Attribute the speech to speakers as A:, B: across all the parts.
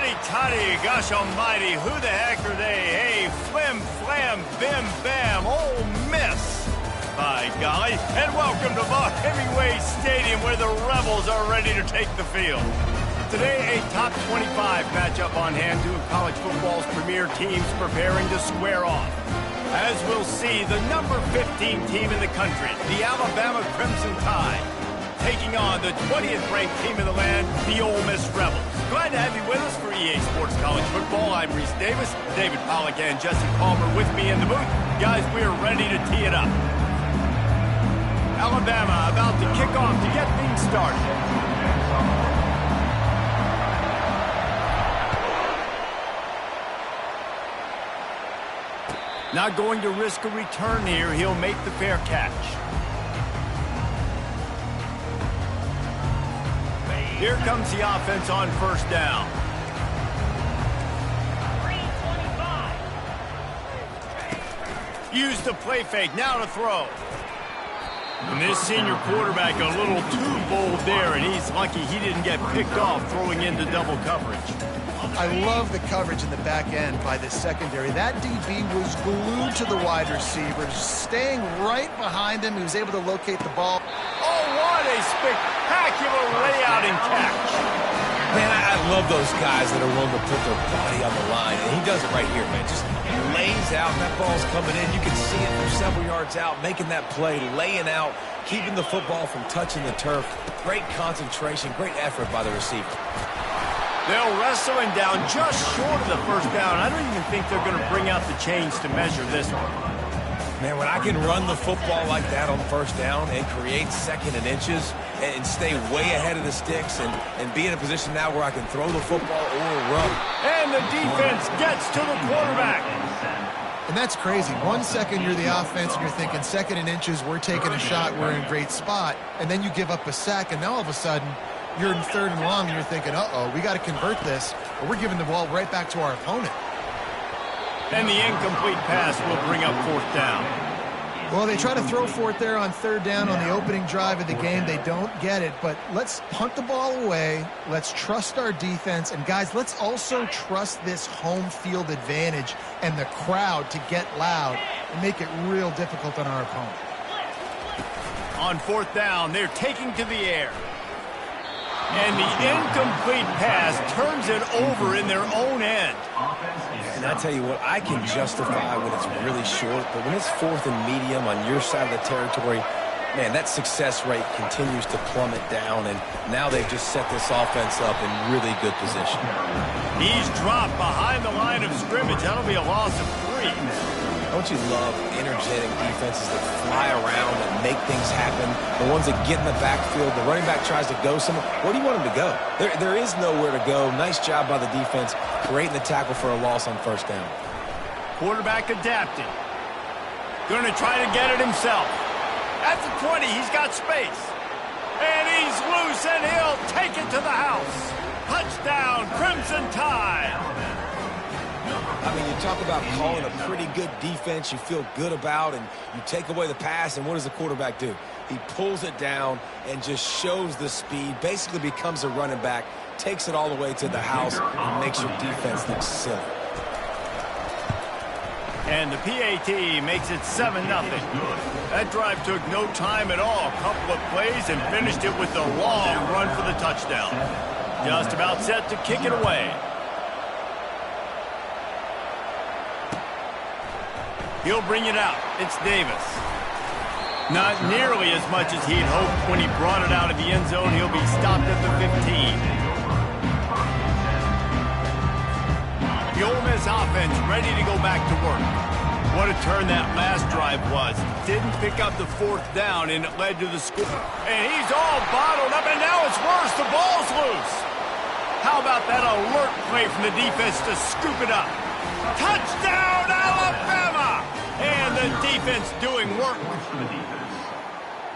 A: Howdy toddy, gosh almighty, who the heck are they? Hey, flim flam, bim bam, Ole Miss. By golly, and welcome to Vaught Hemingway Stadium where the Rebels are ready to take the field. Today, a top 25 matchup on hand, two of college football's premier teams preparing to square off. As we'll see, the number 15 team in the country, the Alabama Crimson Tide, taking on the 20th ranked team in the land, the Ole Miss Rebels. Glad to have you with us for EA Sports College Football. I'm Reese Davis, David Pollack and Jesse Palmer with me in the booth. Guys, we are ready to tee it up. Alabama about to kick off to get things started. Not going to risk a return here. He'll make the fair catch. Here comes the offense on first down. Use the play fake. Now to throw. And this senior quarterback a little too bold there, and he's lucky he didn't get picked off throwing into double coverage.
B: I love the coverage in the back end by the secondary. That DB was glued to the wide receivers, staying right behind him. He was able to locate the ball.
A: Oh, what a spectacular layout and catch.
C: Man, I love those guys that are willing to put their body on the line, and he does it right here, man. Just lays out, and that ball's coming in. You can see it from several yards out, making that play, laying out, keeping the football from touching the turf. Great concentration, great effort by the receiver.
A: They'll wrestle him down just short of the first down. I don't even think they're going to bring out the chains to measure this one.
C: Man, when I can run the football like that on first down and create second and inches and stay way ahead of the sticks and be in a position now where I can throw the football or run.
A: And the defense gets to the quarterback.
B: And that's crazy. 1 second you're the offense and you're thinking second and inches, we're taking a shot, we're in a great spot. And then you give up a sack, and now all of a sudden you're in third and long and you're thinking, uh-oh, we got to convert this, or we're giving the ball right back to our opponent.
A: And the incomplete pass will bring up fourth down.
B: Well, they try to throw for it there on third down on the opening drive of the game. They don't get it, but let's punt the ball away. Let's trust our defense. And, guys, let's also trust this home field advantage and the crowd to get loud and make it real difficult on our opponent.
A: On fourth down, they're taking to the air. And the incomplete pass turns it over in their own end.
C: And I tell you what, I can justify when it's really short, but when it's fourth and medium on your side of the territory, man, that success rate continues to plummet down, and now they've just set this offense up in really good position.
A: He's dropped behind the line of scrimmage. That'll be a loss of 3.
C: Don't you love energetic defenses that fly around and make things happen? The ones that get in the backfield, the running back tries to go somewhere. Where do you want him to go? There is nowhere to go. Nice job by the defense creating the tackle for a loss on first down.
A: Quarterback adapting. Going to try to get it himself. At the 20, he's got space. And he's loose, and he'll take it to the house. Touchdown, Crimson Tide.
C: I mean, you talk about calling a pretty good defense you feel good about, and you take away the pass, and what does the quarterback do? He pulls it down and just shows the speed, basically becomes a running back, takes it all the way to the house, and makes your defense look silly.
A: And the PAT makes it 7-0. That drive took no time at all. A couple of plays and finished it with a long run for the touchdown. Just about set to kick it away. He'll bring it out. It's Davis. Not nearly as much as he'd hoped when he brought it out of the end zone. He'll be stopped at the 15. The Ole Miss offense ready to go back to work. What a turn that last drive was. Didn't pick up the fourth down, and it led to the score. And he's all bottled up, and now it's worse. The ball's loose. How about that alert play from the defense to scoop it up? Touchdown, Alabama! And the defense doing work.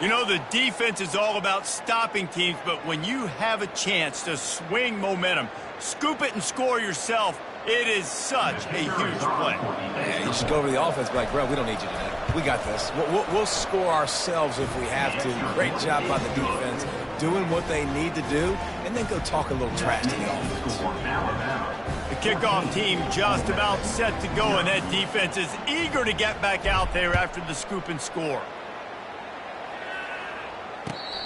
A: You know, the defense is all about stopping teams, but when you have a chance to swing momentum, scoop it and score yourself, it is such a huge play.
C: Yeah, you should go over to the offense and be like, bro, we don't need you today. We got this. We'll score ourselves if we have to. Great job by the defense doing what they need to do, and then go talk a little trash to the offense.
A: kickoff team just about set to go, and that defense is eager to get back out there after the scoop and score.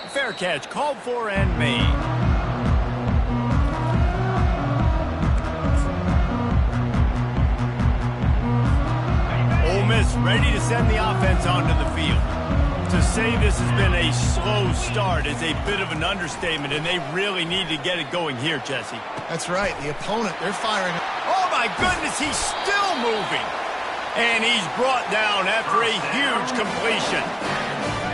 A: Fair catch called for and made. Ole Miss ready to send the offense onto the field. To say this has been a slow start is a bit of an understatement, and they really need to get it going here, Jesse.
B: That's right. The opponent, they're firing.
A: Oh, my goodness, he's still moving. And he's brought down after a huge completion.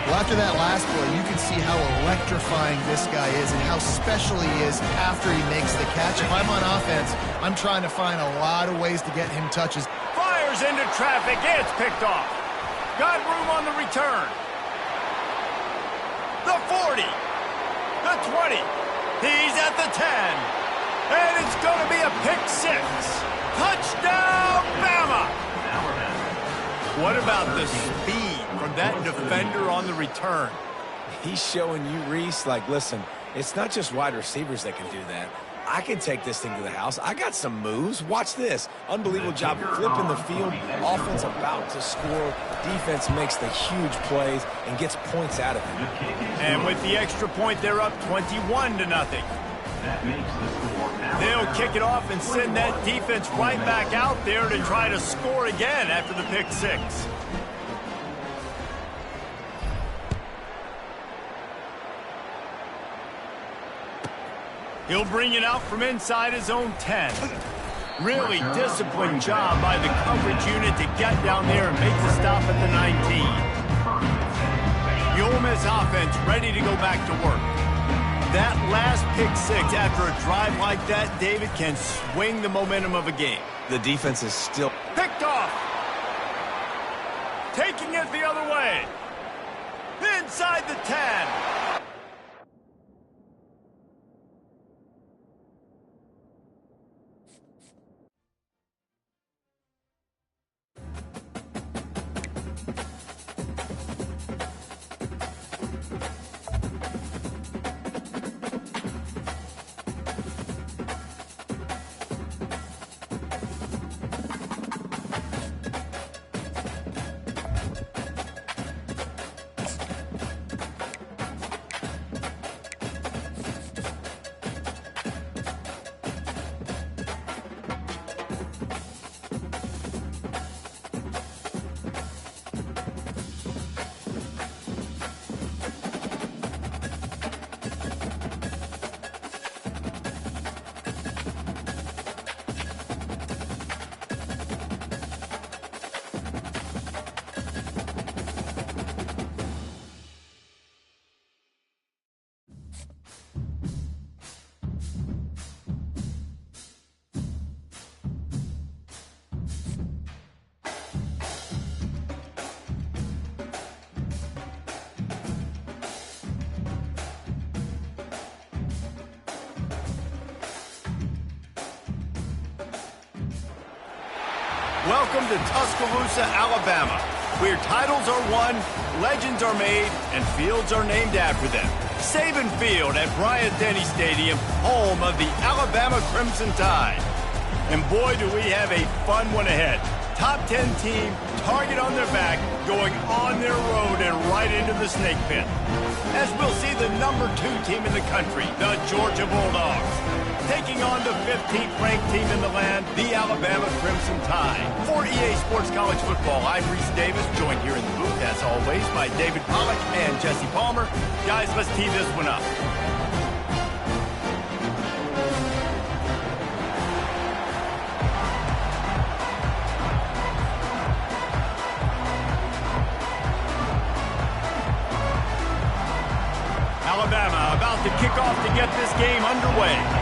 B: Well, after that last play, you can see how electrifying this guy is and how special he is after he makes the catch. If I'm on offense, I'm trying to find a lot of ways to get him touches.
A: Fires into traffic. It's picked off. Got room on the return. The 40. The 20. He's at the 10. And it's going to be a pick six. Touchdown, Bama! What about the speed from that defender on the return?
C: He's showing you, Reese, like, listen, it's not just wide receivers that can do that. I can take this thing to the house. I got some moves. Watch this. Unbelievable job flipping the field. Offense about to score. Defense makes the huge plays and gets points out of it.
A: And with the extra point, they're up 21-0. They'll kick it off and send that defense right back out there to try to score again after the pick six. He'll bring it out from inside his own 10. Really disciplined job by the coverage unit to get down there and make the stop at the 19. The Ole Miss offense ready to go back to work. That last pick six after a drive like that, David, can swing the momentum of a game.
C: The defense is still
A: Picked off. Taking it the other way. Inside the 10. Welcome to Tuscaloosa, Alabama, where titles are won, legends are made, and fields are named after them. Saban Field at Bryant-Denny Stadium, home of the Alabama Crimson Tide. And boy, do we have a fun one ahead. Top 10 team, target on their back, going on their road and right into the snake pit. As we'll see the number 2 team in the country, the Georgia Bulldogs, taking on the 15th ranked team in the land, the Alabama Crimson Tide. For EA Sports College Football, I'm Reese Davis, joined here in the booth, as always, by David Pollack and Jesse Palmer. Guys, let's tee this one up. Alabama about to kick off to get this game underway.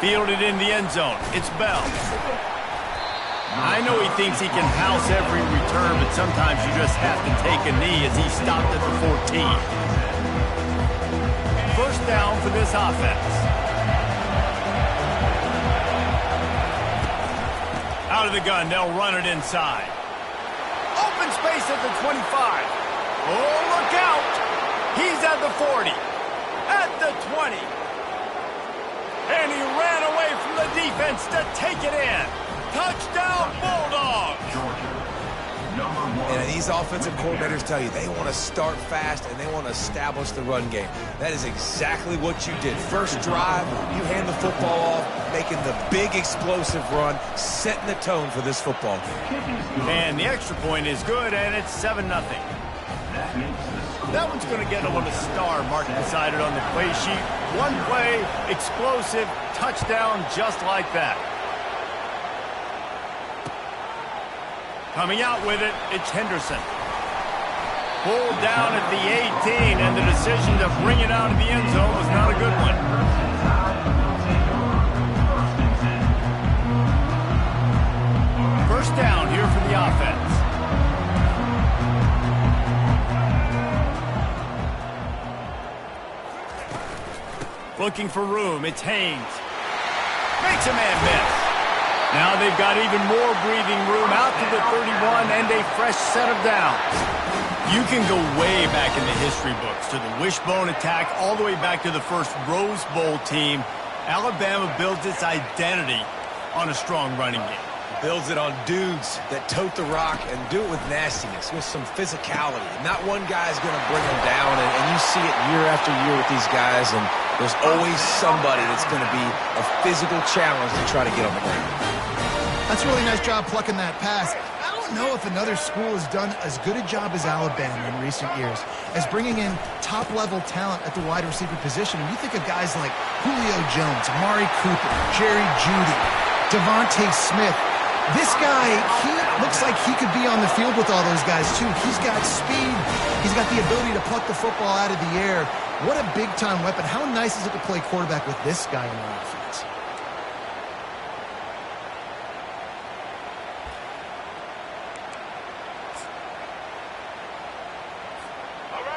A: Fielded in the end zone. It's Bell. I know he thinks he can house every return, but sometimes you just have to take a knee as he stopped at the 14. First down for this offense. Out of the gun, they'll run it inside. Open space at the 25. Oh, look out! He's at the 40, at the 20. And he ran away from the defense to take it in. Touchdown, Bulldogs!
C: And these offensive coordinators tell you they want to start fast and they want to establish the run game. That is exactly what you did. First drive, you hand the football off, making the big explosive run, setting the tone for this football game.
A: And the extra point is good, and it's 7-0. That one's going to get him on a star mark beside it on the play sheet. One play, explosive, touchdown just like that. Coming out with it, it's Henderson. Pulled down at the 18, and the decision to bring it out of the end zone was not a good one. First down here for the offense. Looking for room, it's Haynes. Makes a man miss. Now they've got even more breathing room out to the 31 and a fresh set of downs. You can go way back in the history books to the wishbone attack all the way back to the first Rose Bowl team. Alabama builds its identity on a strong running game.
C: Builds it on dudes that tote the rock and do it with nastiness, with some physicality. Not one guy's going to bring them down, and you see it year after year with these guys, and there's always somebody that's going to be a physical challenge to try to get on the ground.
B: That's a really nice job plucking that pass. I don't know if another school has done as good a job as Alabama in recent years as bringing in top-level talent at the wide receiver position. And you think of guys like Julio Jones, Amari Cooper, Jerry Jeudy, Devontae Smith. This guy, he looks like he could be on the field with all those guys, too. He's got speed. He's got the ability to pluck the football out of the air. What a big-time weapon. How nice is it to play quarterback with this guy in our offense?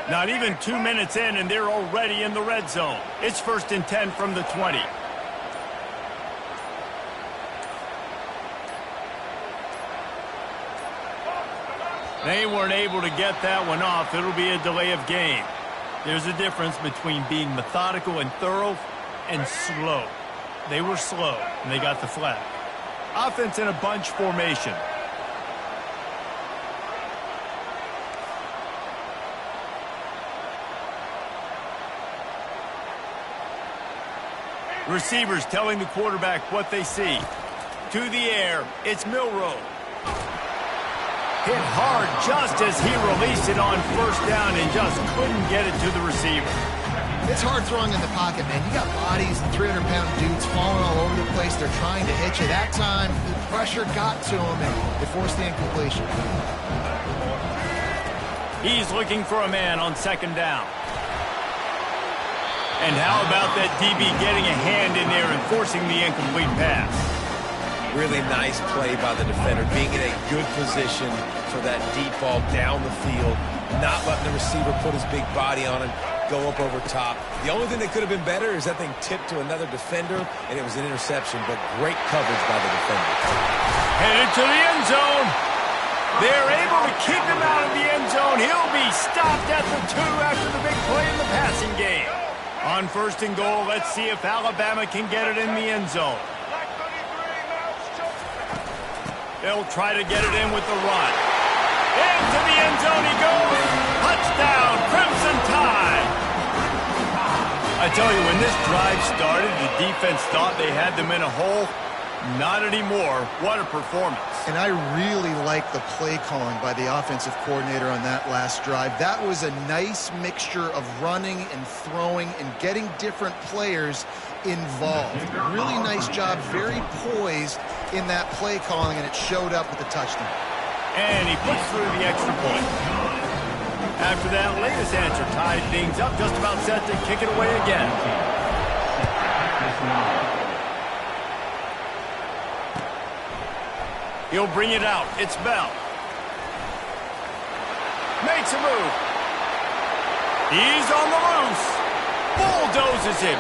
A: Not even 2 minutes in, and they're already in the red zone. It's 1st and 10 from the 20. They weren't able to get that one off. It'll be a delay of game. There's a difference between being methodical and thorough and slow. They were slow, and they got the flag. Offense in a bunch formation. Receivers telling the quarterback what they see. To the air, it's Milroe. Hit hard just as he released it on first down and just couldn't get it to the receiver.
B: It's hard throwing in the pocket, man. You got bodies and 300-pound dudes falling all over the place. They're trying to hit you. That time, the pressure got to him, and it forced the incompletion.
A: He's looking for a man on 2nd down. And how about that DB getting a hand in there and forcing the incomplete pass?
C: Really nice play by the defender, being in a good position for that deep ball down the field, not letting the receiver put his big body on it, go up over top. The only thing that could have been better is that thing tipped to another defender, and it was an interception, but great coverage by the defender.
A: Headed to the end zone. They're able to keep him out of the end zone. He'll be stopped at the 2 after the big play in the passing game. On 1st and goal, let's see if Alabama can get it in the end zone. They'll try to get it in with the run. Into the end zone he goes. Touchdown, Crimson Tide. I tell you, when this drive started, the defense thought they had them in a hole. Not anymore. What a performance.
B: And I really like the play calling by the offensive coordinator on that last drive. That was a nice mixture of running and throwing and getting different players involved. Really nice job, very poised in that play calling, and it showed up with the touchdown.
A: And he puts through the extra point. After that latest answer tied things up, just about set to kick it away again. He'll bring it out. It's Bell. Makes a move. He's on the loose. Bulldozes him.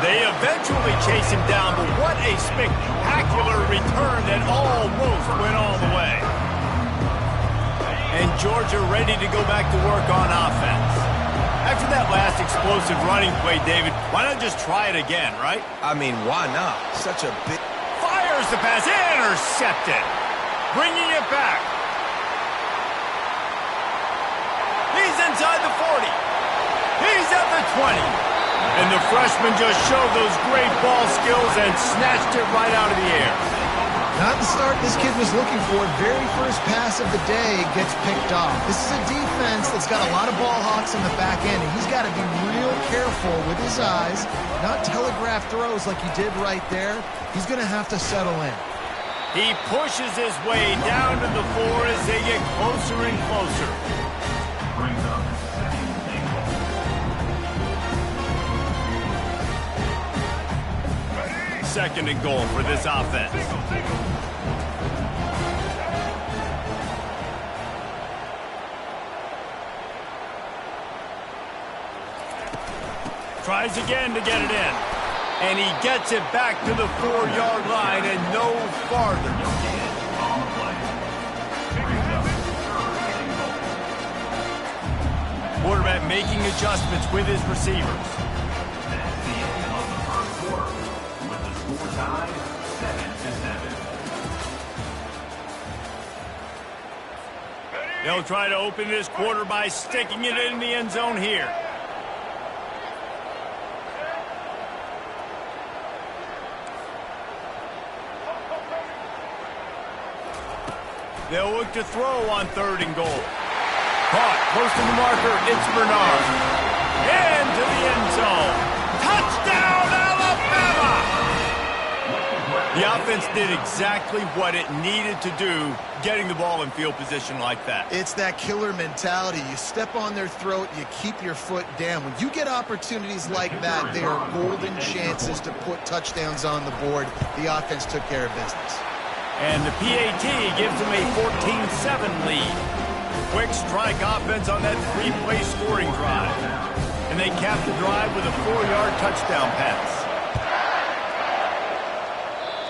A: They eventually chase him down, but what a spectacular return that almost went all the way. And Georgia ready to go back to work on offense. After explosive running play, David. Why not just try it again, right?
C: I mean, why not? Such a big...
A: Fires the pass. Intercepted. Bringing it back. He's inside the 40. He's at the 20. And the freshman just showed those great ball skills and snatched it right out of the air.
B: Not the start this kid was looking for. Very first pass of the day gets picked off. This is a defense that's got a lot of ball hawks in the back end, and he's got to be real careful with his eyes, not telegraph throws like he did right there. He's going to have to settle in.
A: He pushes his way down to the 4 as they get closer and closer. Second and goal for this offense. Tries again to get it in. And he gets it back to the 4-yard line and no farther. Quarterback making adjustments with his receivers. They'll try to open this quarter by sticking it in the end zone here. They'll look to throw on 3rd and goal. Caught close to the marker. It's Bernard. Into the end zone. Touchdown, Alabama! The offense did exactly what it needed to do, getting the ball in field position like that.
B: It's that killer mentality. You step on their throat, you keep your foot down. When you get opportunities like that, they are golden chances to put touchdowns on the board. The offense took care of business.
A: And the PAT gives them a 14-7 lead. Quick strike offense on that 3-play scoring drive. And they cap the drive with a 4-yard touchdown pass.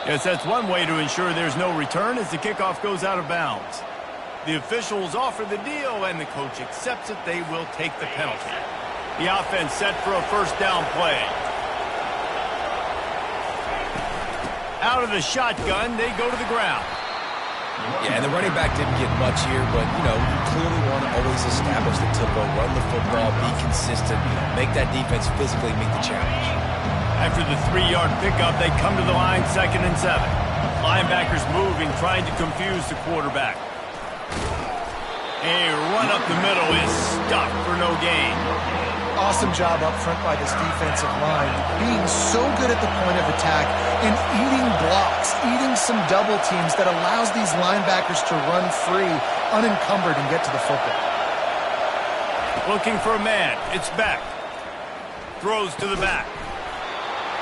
A: Yes, that's one way to ensure there's no return as the kickoff goes out of bounds. The officials offer the deal, and the coach accepts it. They will take the penalty. The offense set for a first down play. Out of the shotgun, they go to the ground.
C: Yeah, and the running back didn't get much here, but, you clearly want to always establish the tempo, run the football, be consistent, make that defense physically meet the challenge.
A: After the 3-yard pickup, they come to the line 2nd and 7. Linebackers moving, trying to confuse the quarterback. A run up the middle is stuffed for no gain.
B: Awesome job up front by this defensive line, being so good at the point of attack and eating blocks, eating some double teams that allows these linebackers to run free, unencumbered, and get to the football.
A: Looking for a man. It's Beck. Throws to the back.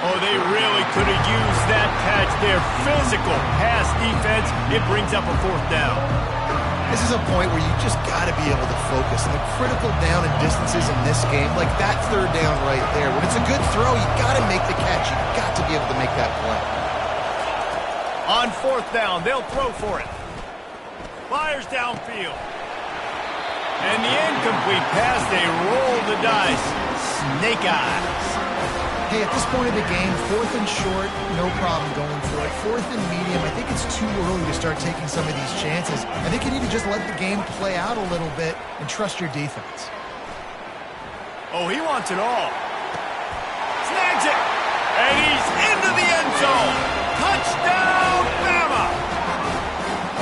A: Oh, they really could have used that catch there. Physical pass defense. It brings up a 4th down.
B: This is a point where you just got to be able to focus. And the critical down and distances in this game, like that 3rd down right there, when it's a good throw, you got to make the catch. You got to be able to make that play.
A: On 4th down, they'll throw for it. Fires downfield. And the incomplete pass, they roll the dice. Snake eyes.
B: Hey, at this point of the game, 4th and short, no problem going for it. 4th and medium, I think it's too early to start taking some of these chances. I think you need to just let the game play out a little bit and trust your defense.
A: Oh, he wants it all. Snags it. And he's into the end zone. Touchdown, Bama!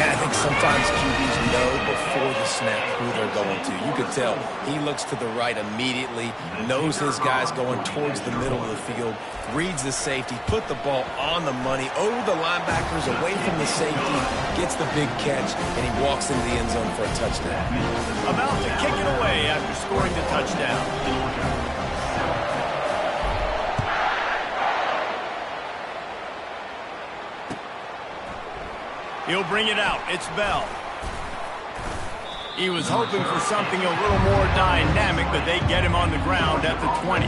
C: And I think sometimes QBs know before the snap who they're going to. You could tell he looks to the right immediately, knows his guy's going towards the middle of the field, reads the safety, put the ball on the money, over the linebackers, away from the safety, gets the big catch, and he walks into the end zone for a touchdown.
A: About to kick it away after scoring the touchdown. He'll bring it out. It's Bell. He was hoping for something a little more dynamic, but they get him on the ground at the 20.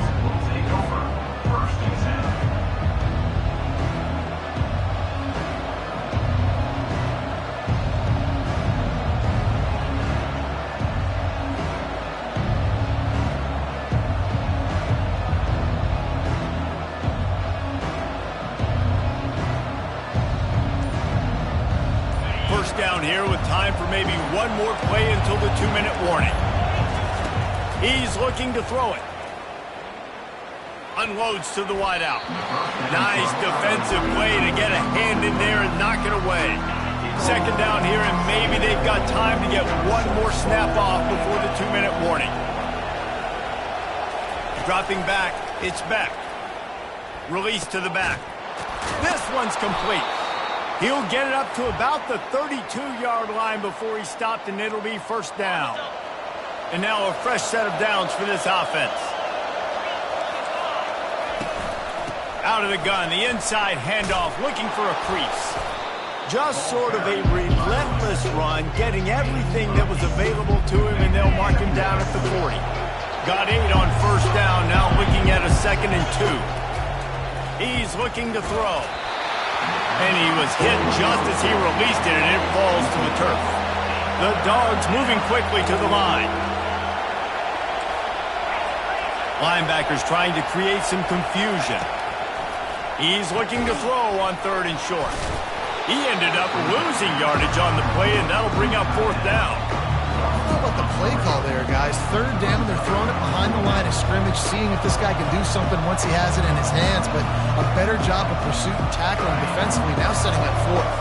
A: time for maybe one more play until the 2-minute warning. He's looking to throw it. Unloads to the wideout. Nice defensive play to get a hand in there and knock it away. Second down here, and maybe they've got time to get one more snap off before the 2-minute warning. Dropping back, it's Beck. Release to the back. This one's complete. He'll get it up to about the 32-yard line before he's stopped, and it'll be first down. And now a fresh set of downs for this offense. Out of the gun, the inside handoff, looking for a crease. Just sort of a relentless run, getting everything that was available to him, and they'll mark him down at the 40. Got 8 on first down, now looking at a 2nd and 2. He's looking to throw. And he was hit just as he released it, and it falls to the turf. The Dogs moving quickly to the line. Linebackers trying to create some confusion. He's looking to throw on 3rd and short. He ended up losing yardage on the play, and that'll bring up 4th down.
B: I don't know about the play call there, guys. 3rd down, they're throwing it behind the line of scrimmage, seeing if this guy can do something once he has it in his hands, but a better job of pursuit and tackling defensively, now setting up 4th.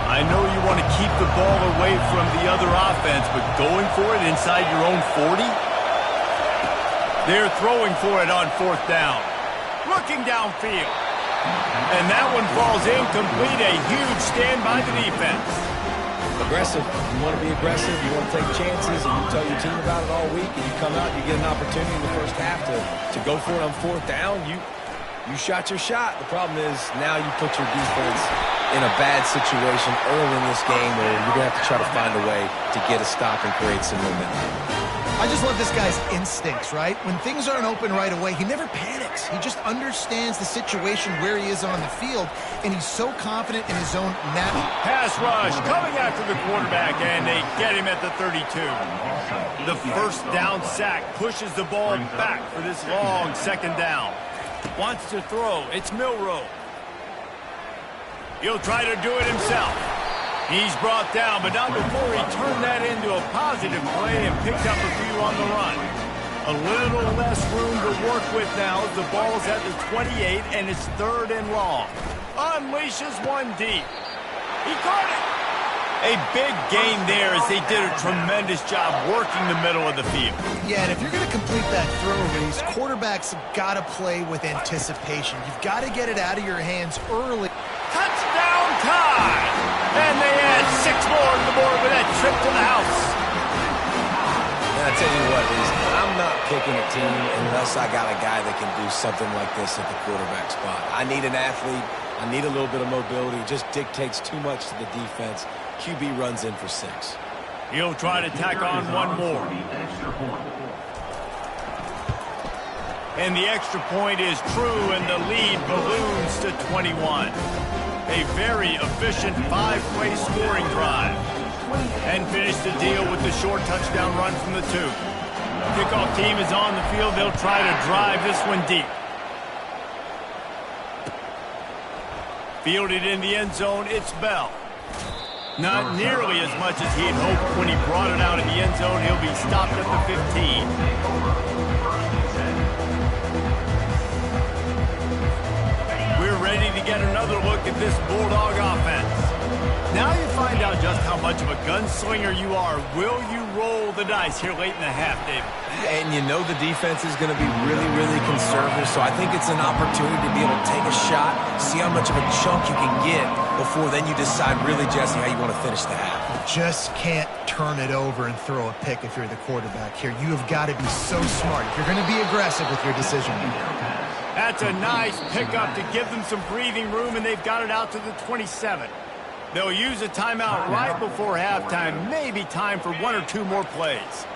A: I know you want to keep the ball away from the other offense, but going for it inside your own 40? They're throwing for it on 4th down. Looking downfield. And that one falls incomplete. A huge stand by the defense.
C: Aggressive. You want to be aggressive. You want to take chances, and you tell your team about it all week, and you come out, you get an opportunity in the first half to go for it on 4th down. You shot your shot. The problem is now you put your defense in a bad situation early in this game where you're going to have to try to find a way to get a stop and create some momentum.
B: I just love this guy's instincts, right? When things aren't open right away, he never panics. He just understands the situation where he is on the field, and he's so confident in his own now.
A: Pass rush coming after the quarterback, and they get him at the 32. The first down sack pushes the ball back for this long 2nd down. Wants to throw. It's Milroe. He'll try to do it himself. He's brought down, but not before he turned that into a positive play and picked up a few on the run. A little less room to work with now as the ball's at the 28, and it's 3rd and long. Unleashes one deep. He caught it. A big gain there as they did a tremendous job working the middle of the field.
B: Yeah, and if you're going to complete that throw, Reese, quarterbacks have got to play with anticipation. You've got to get it out of your hands early.
A: Touchdown time! And they add 6 more to the board with that trip to the house.
C: And I tell you what, I'm not picking a team unless I got a guy that can do something like this at the quarterback spot. I need an athlete. I need a little bit of mobility. It just dictates too much to the defense. QB runs in for 6.
A: He'll try to tack on one more. And the extra point is true, and the lead balloons to 21. A very efficient 5-play scoring drive. And finish the deal with the short touchdown run from the 2. Kickoff team is on the field. They'll try to drive this one deep. Fielded in the end zone, it's Bell. Not nearly as much as he had hoped when he brought it out in the end zone. He'll be stopped at the 15. Ready to get another look at this Bulldog offense. Now you find out just how much of a gunslinger you are. Will you roll the dice here late in the half, David?
C: And you know the defense is going to be really, really conservative, so I think it's an opportunity to be able to take a shot, see how much of a chunk you can get before then you decide really, Jesse, how you want to finish the half.
B: You just can't turn it over and throw a pick if you're the quarterback here. You have got to be so smart if you're going to be aggressive with your decision.
A: That's a nice pickup to give them some breathing room, and they've got it out to the 27. They'll use a timeout right before halftime, maybe time for 1 or 2 more plays.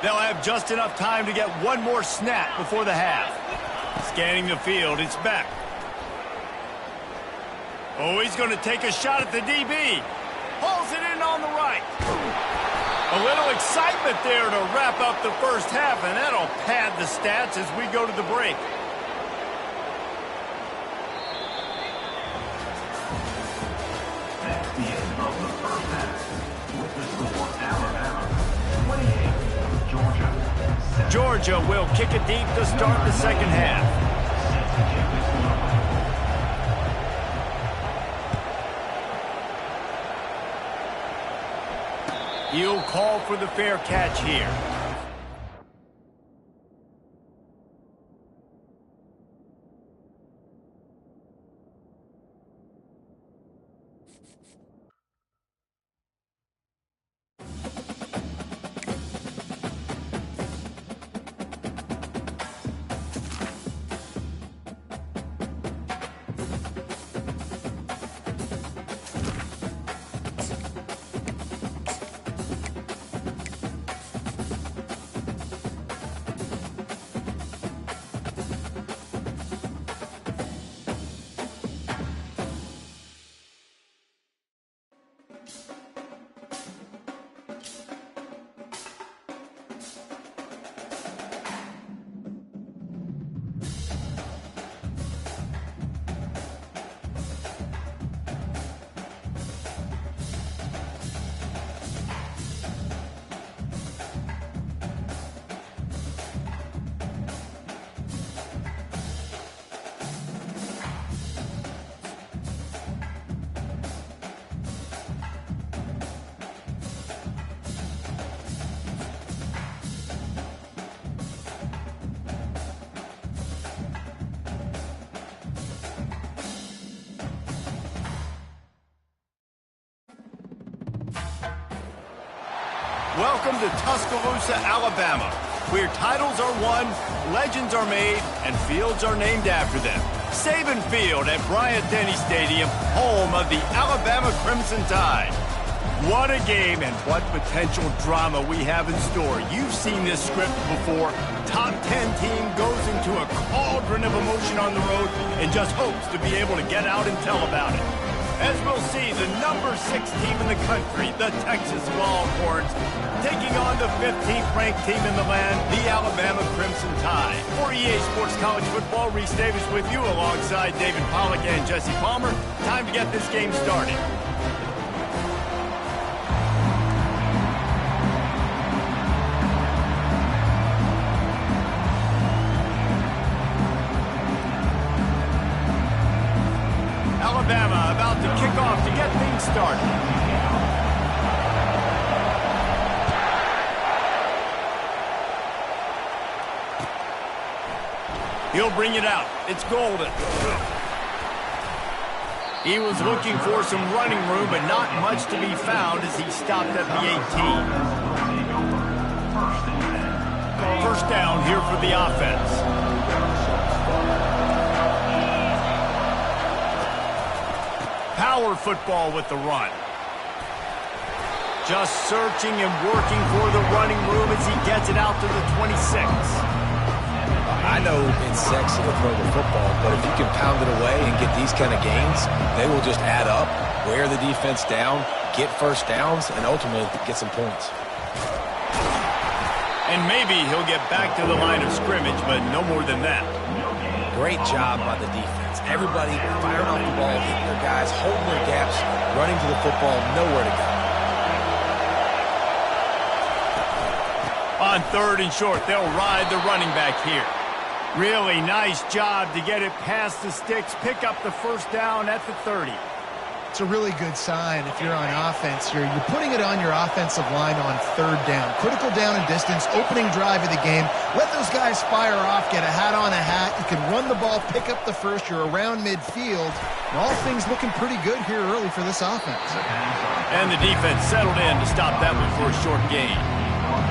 A: They'll have just enough time to get one more snap before the half. Scanning the field, it's Beck. Oh, he's going to take a shot at the DB. Pulls it in on the right. A little excitement there to wrap up the first half, and that'll pad the stats as we go to the break.
D: That's the end of the first half. With the
A: Georgia will kick it deep to start the second half. He'll call for the fair catch here. Welcome to Tuscaloosa, Alabama, where titles are won, legends are made, and fields are named after them. Saban Field at Bryant-Denny Stadium, home of the Alabama Crimson Tide. What a game and what potential drama we have in store. You've seen this script before. Top 10 team goes into a cauldron of emotion on the road and just hopes to be able to get out and tell about it. As we'll see, the number 6 team in the country, the Texas Longhorns, taking on the 15th ranked team in the land, the Alabama Crimson Tide. For EA Sports College Football, Reese Davis with you alongside David Pollack and Jesse Palmer. Time to get this game started. Alabama about to kick off to get things started. He'll bring it out. It's Golden. He was looking for some running room, but not much to be found as he stopped at the 18. First down here for the offense. Power football with the run. Just searching and working for the running room as he gets it out to the 26.
C: I know it's sexy to throw the football, but if you can pound it away and get these kind of gains, they will just add up, wear the defense down, get first downs, and ultimately get some points.
A: And maybe he'll get back to the line of scrimmage, but no more than that.
C: Great job by the defense. Everybody firing off the ball, hitting their guys, holding their gaps, running to the football, nowhere to go.
A: On 3rd and short, they'll ride the running back here. Really nice job to get it past the sticks, pick up the first down at the 30.
B: It's a really good sign if you're on offense here. You're putting it on your offensive line on 3rd down. Critical down and distance, opening drive of the game. Let those guys fire off, get a hat on a hat. You can run the ball, pick up the first. You're around midfield. And all things looking pretty good here early for this offense.
A: And the defense settled in to stop that one for a short gain.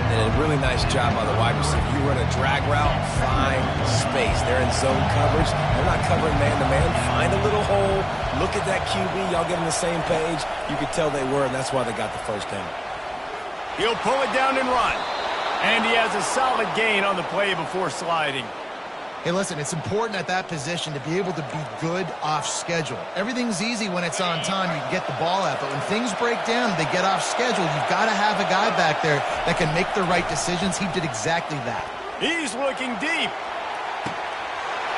C: And a really nice job by the wide receiver. You run a drag route, find space. They're in zone coverage. They're not covering man-to-man. Find a little hole. Look at that QB. Y'all get on the same page. You could tell they were, and that's why they got the first down.
A: He'll pull it down and run. And he has a solid gain on the play before sliding.
B: Hey, listen, it's important at that position to be able to be good off schedule. Everything's easy when it's on time. You can get the ball out. But when things break down, they get off schedule. You've got to have a guy back there that can make the right decisions. He did exactly that.
A: He's looking deep.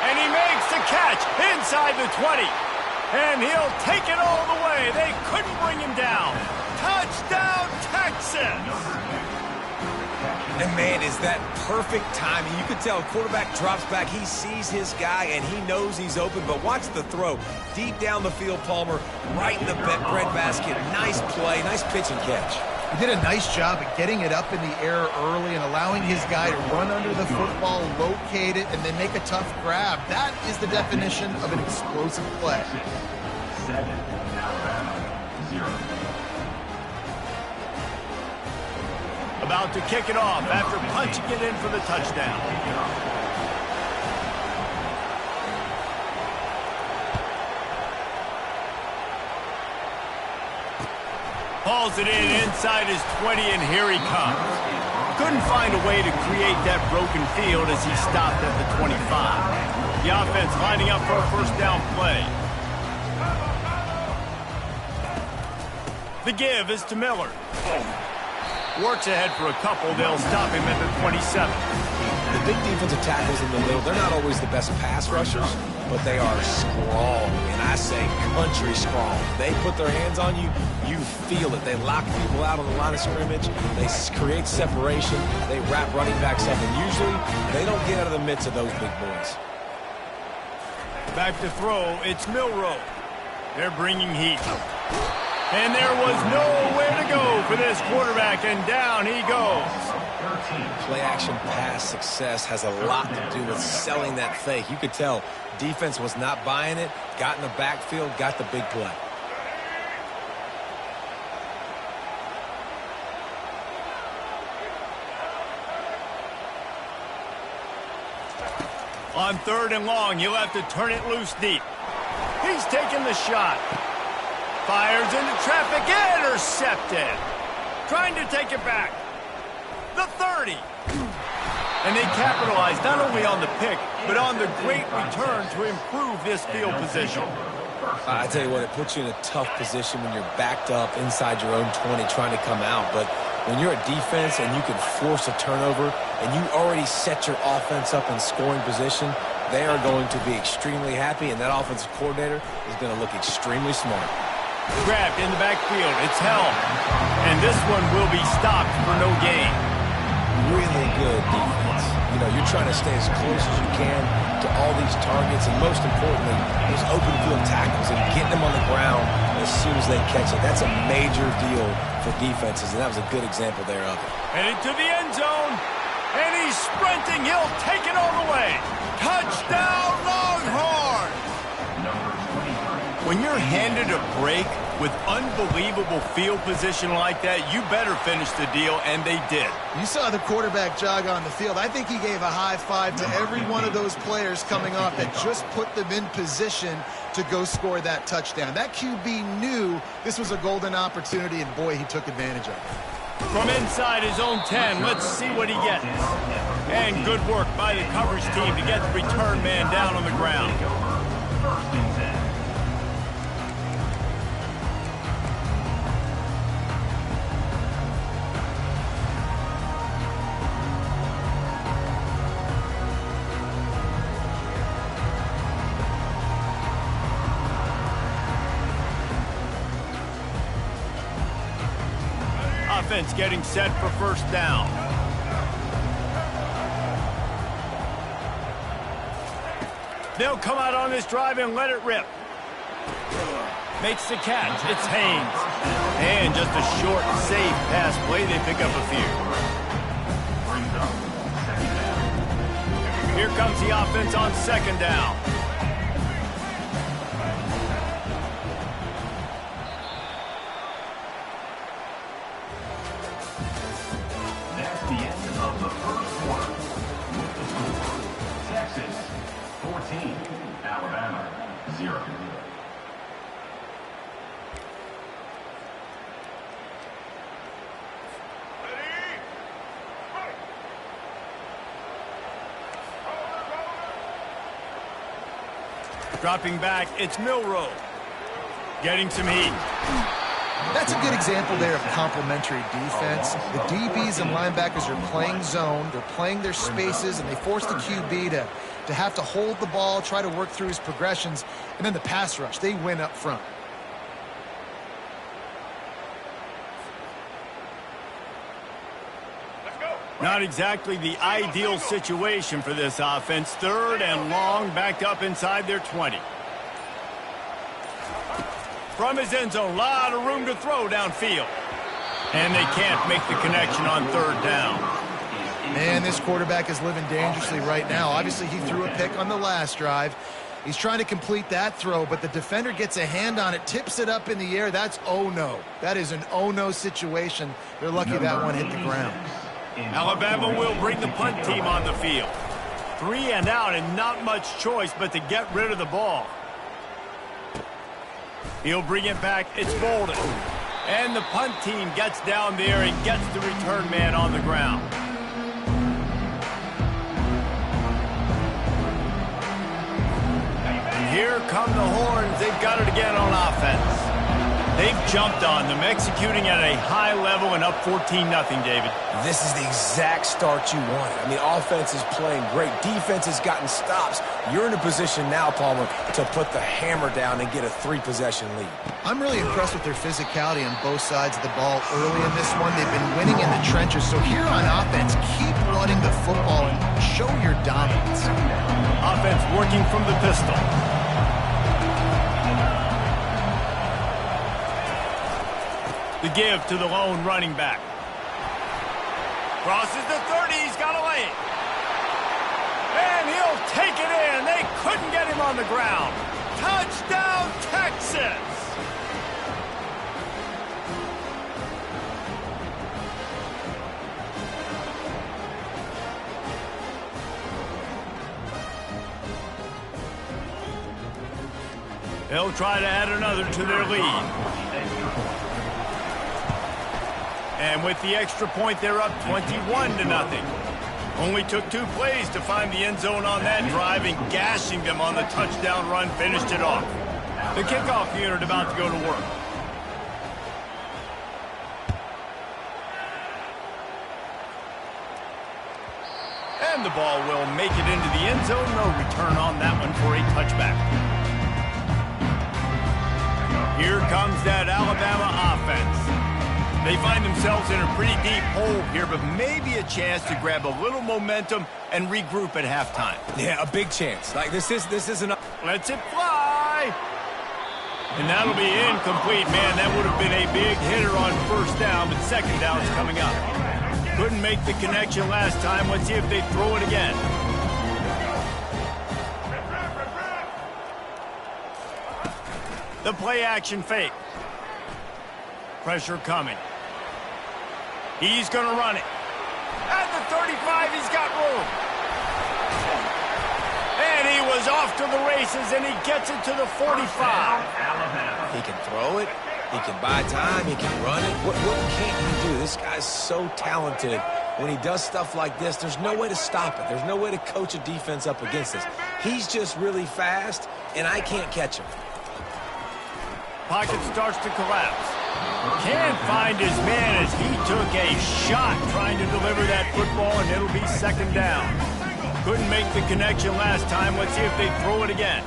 A: And he makes the catch inside the 20. And he'll take it all the way. They couldn't bring him down. Touchdown, Texas! misses.
C: And, man, is that perfect timing. You can tell quarterback drops back. He sees his guy, and he knows he's open. But watch the throw. Deep down the field, Palmer, right in the breadbasket. Nice play, nice pitch and catch.
B: He did a nice job at getting it up in the air early and allowing his guy to run under the football, locate it, and then make a tough grab. That is the definition of an explosive play.
D: 7, Alabama, 0.
A: About to kick it off after punching it in for the touchdown. Hauls it in inside his 20, and here he comes. Couldn't find a way to create that broken field as he stopped at the 25. The offense lining up for a first down play. The give is to Miller. Works ahead for a couple. They'll stop him at the 27.
C: The big defensive tackles in the middle, they're not always the best pass rushers, but they are strong, and I say country strong. They put their hands on you, you feel it. They lock people out on the line of scrimmage. They create separation. They wrap running backs up, and usually they don't get out of the midst of those big boys.
A: Back to throw. It's Milroe. They're bringing heat. And there was nowhere to go for this quarterback, and down he goes.
C: Play-action pass success has a lot to do with selling that fake. You could tell defense was not buying it, got in the backfield, got the big play.
A: On 3rd and long, you'll have to turn it loose deep. He's taking the shot. Fires into traffic, intercepted. Trying to take it back. The 30. And they capitalized not only on the pick, but on the great return to improve this field position.
C: I tell you what, it puts you in a tough position when you're backed up inside your own 20 trying to come out. But when you're a defense and you can force a turnover and you already set your offense up in scoring position, they are going to be extremely happy, and that offensive coordinator is going to look extremely smart.
A: Grabbed in the backfield. It's Helm. And this one will be stopped for no gain.
C: Really good defense. You know, you're trying to stay as close as you can to all these targets, and most importantly, those open field tackles and getting them on the ground as soon as they catch it. That's a major deal for defenses, and that was a good example there of it.
A: Headed to the end zone. And he's sprinting. He'll take it all the way. Touchdown, Longhorn! When you're handed a break with unbelievable field position like that, you better finish the deal, and they did.
B: You saw the quarterback jog on the field. I think he gave a high five to every one of those players coming off that just put them in position to go score that touchdown. That QB knew this was a golden opportunity, and boy, he took advantage of it.
A: From inside his own 10, let's see what he gets. And good work by the coverage team to get the return man down on the ground. Offense getting set for first down. They'll come out on this drive and let it rip. Makes the catch. It's Haynes. And just a short, safe pass play. They pick up a few. Here comes the offense on 2nd down.
D: The end of the first quarter with the score, Texas 14, Alabama 0.
A: Dropping back, it's Milroe. Getting some heat.
B: That's a good example there of complementary defense. The DBs and linebackers are playing zone. They're playing their spaces, and they force the QB to have to hold the ball, try to work through his progressions, and then the pass rush. They win up front.
A: Not exactly the ideal situation for this offense. 3rd and long, backed up inside their 20. From his end zone, a lot of room to throw downfield. And they can't make the connection on 3rd down.
B: Man, this quarterback is living dangerously right now. Obviously, he threw a pick on the last drive. He's trying to complete that throw, but the defender gets a hand on it, tips it up in the air. That's oh-no. That is an oh-no situation. They're lucky that one hit the ground.
A: Alabama will bring the punt team on the field. 3 and out and not much choice but to get rid of the ball. He'll bring it back. It's Bolden. And the punt team gets down there and gets the return man on the ground. And here come the Horns. They've got it again on offense. They've jumped on them, executing at a high level and up 14-0, David.
C: This is the exact start you wanted. I mean, offense is playing great. Defense has gotten stops. You're in a position now, Palmer, to put the hammer down and get a 3-possession lead. I'm
B: really impressed with their physicality on both sides of the ball early in this one. They've been winning in the trenches. So here on offense, keep running the football and show your dominance.
A: Offense working from the pistol. The give to the lone running back. Crosses the 30. He's got a lane. And he'll take it in. They couldn't get him on the ground. Touchdown, Texas! They'll try to add another to their lead. And with the extra point, they're up 21-0. Only took 2 plays to find the end zone on that drive, and gashing them on the touchdown run finished it off. The kickoff unit about to go to work. And the ball will make it into the end zone. No return on that one for a touchback. Here comes that Alabama offense. They find themselves in a pretty deep hole here, but maybe a chance to grab a little momentum and regroup at halftime.
C: Yeah, a big chance. Like this isn't.
A: Lets it fly. And that'll be incomplete. Man, that would have been a big hitter on 1st down, but 2nd down's coming up. Couldn't make the connection last time. Let's see if they throw it again. The play action fake. Pressure coming. He's going to run it. At the 35, he's got room. And he was off to the races, and he gets it to the 45.
C: He can throw it. He can buy time. He can run it. What can't he do? This guy's so talented. When he does stuff like this, there's no way to stop it. There's no way to coach a defense up against this. He's just really fast, and I can't catch him.
A: Pocket starts to collapse. Can't find his man as he took a shot trying to deliver that football, and it'll be 2nd down. Couldn't make the connection last time. Let's see if they throw it again.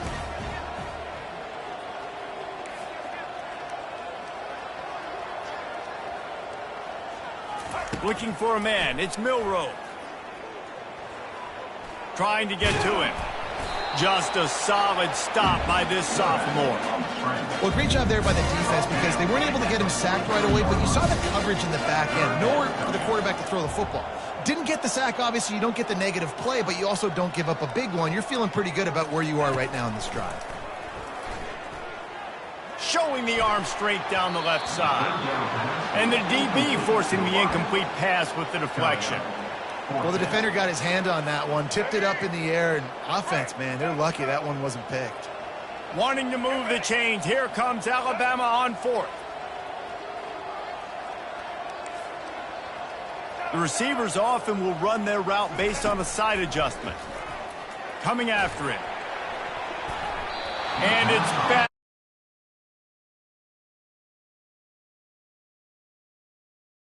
A: Looking for a man. It's Milroe. Trying to get to him. Just a solid stop by this sophomore.
B: Well, great job there by the defense because they weren't able to get him sacked right away, but you saw the coverage in the back end. Nowhere for the quarterback to throw the football. Didn't get the sack, obviously. You don't get the negative play, but you also don't give up a big one. You're feeling pretty good about where you are right now in this drive.
A: Showing the arm strength down the left side. And the DB forcing the incomplete pass with the deflection.
B: Well, the defender got his hand on that one, tipped it up in the air, and offense, man, they're lucky that one wasn't picked.
A: Wanting to move the chains, here comes Alabama on 4th. The receivers often will run their route based on a side adjustment. Coming after it. And it's back.